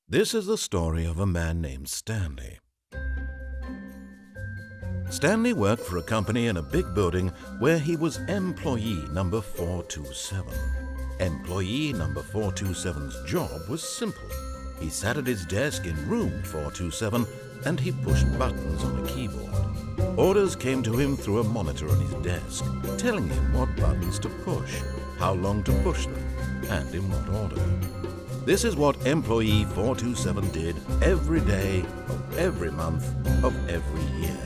This is the story of a man named Stanley. Stanley worked for a company in a big building where he was employee number 427. Employee number 427's job was simple. He sat at his desk in room 427 and he pushed buttons on a keyboard. Orders came to him through a monitor on his desk, telling him what buttons to push, how long to push them, and in what order. This is what employee 427 did every day of every month of every year.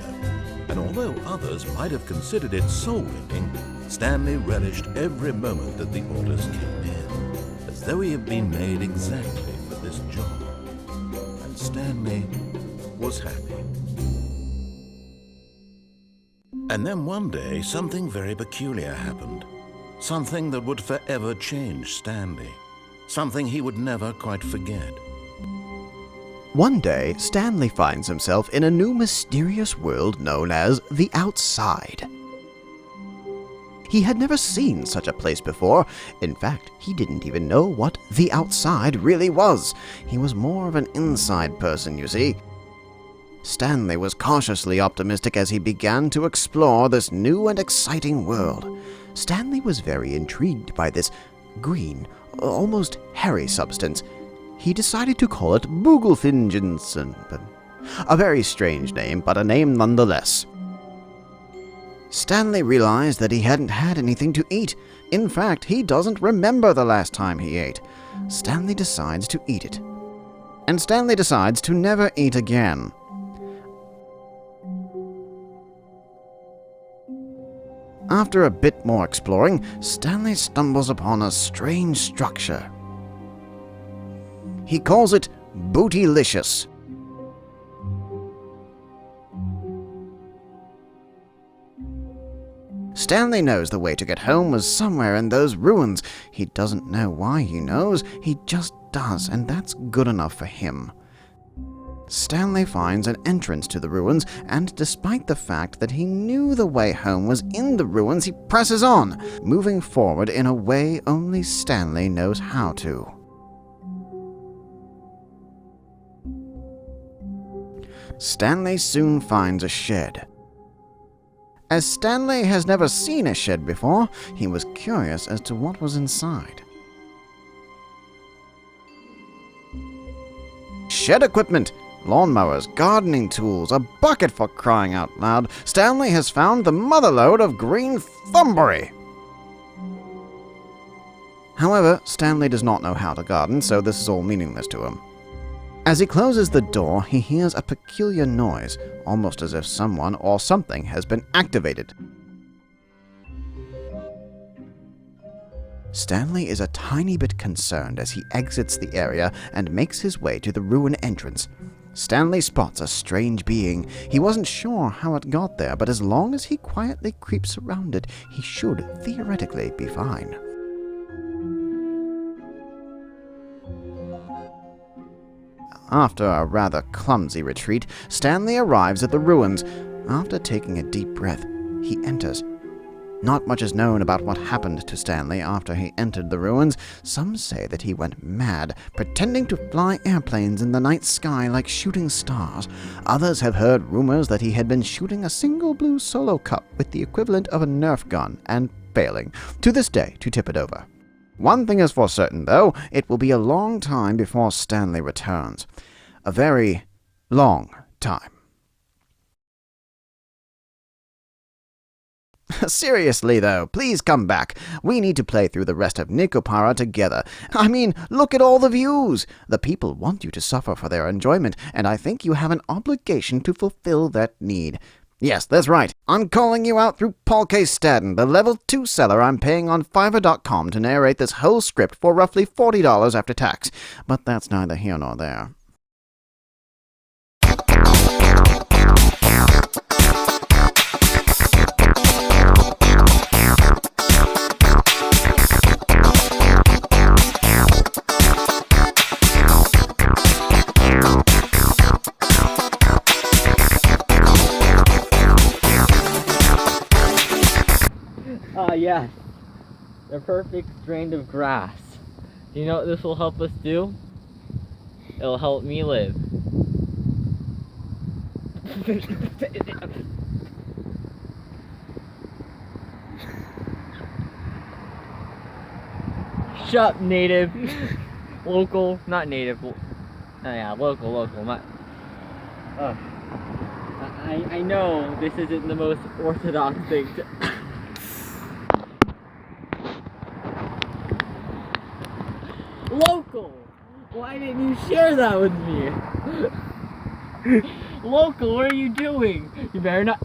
And although others might have considered it soul-winning, Stanley relished every moment that the orders came in, as though he had been made exactly for this job. And Stanley was happy. And then one day, something very peculiar happened. Something that would forever change Stanley. Something he would never quite forget. One day, Stanley finds himself in a new mysterious world known as the outside. He had never seen such a place before. In fact, he didn't even know what the outside really was. He was more of an inside person, you see. Stanley was cautiously optimistic as he began to explore this new and exciting world. Stanley was very intrigued by this green, almost hairy substance. He decided to call it Boogelfingensen. A very strange name, but a name nonetheless. Stanley realized that he hadn't had anything to eat. In fact, he doesn't remember the last time he ate. Stanley decides to eat it. And Stanley decides to never eat again. After a bit more exploring, Stanley stumbles upon a strange structure. He calls it Bootylicious. Stanley knows the way to get home was somewhere in those ruins. He doesn't know why he knows, he just does, and that's good enough for him. Stanley finds an entrance to the ruins, and despite the fact that he knew the way home was in the ruins, he presses on, moving forward in a way only Stanley knows how to. Stanley soon finds a shed. As Stanley has never seen a shed before, he was curious as to what was inside. Shed equipment! Lawnmowers, gardening tools, a bucket for crying out loud. Stanley has found the motherlode of green thumbery. However, Stanley does not know how to garden, so this is all meaningless to him. As he closes the door, he hears a peculiar noise, almost as if someone or something has been activated. Stanley is a tiny bit concerned as he exits the area and makes his way to the ruin entrance. Stanley spots a strange being. He wasn't sure how it got there, but as long as he quietly creeps around it, he should theoretically be fine. After a rather clumsy retreat, Stanley arrives at the ruins. After taking a deep breath, he enters. Not much is known about what happened to Stanley after he entered the ruins. Some say that he went mad, pretending to fly airplanes in the night sky like shooting stars. Others have heard rumors that he had been shooting a single blue solo cup with the equivalent of a Nerf gun and failing, to this day, to tip it over. One thing is for certain, though, it will be a long time before Stanley returns. A very long time. Seriously, though, please come back. We need to play through the rest of Nicopara together. I mean, look at all the views. The people want you to suffer for their enjoyment, and I think you have an obligation to fulfill that need. Yes, that's right. I'm calling you out through Paul K. Stadden, the level 2 seller I'm paying on Fiverr.com to narrate this whole script for roughly $40 after tax. But that's neither here nor there. Yes, the perfect strand of grass. Do you know what this will help us do? It'll help me live. Shut up, native. Local, not native. Yeah, local, not... I know this isn't the most orthodox thing to... Local! Why didn't you share that with me? Local, what are you doing? You better not...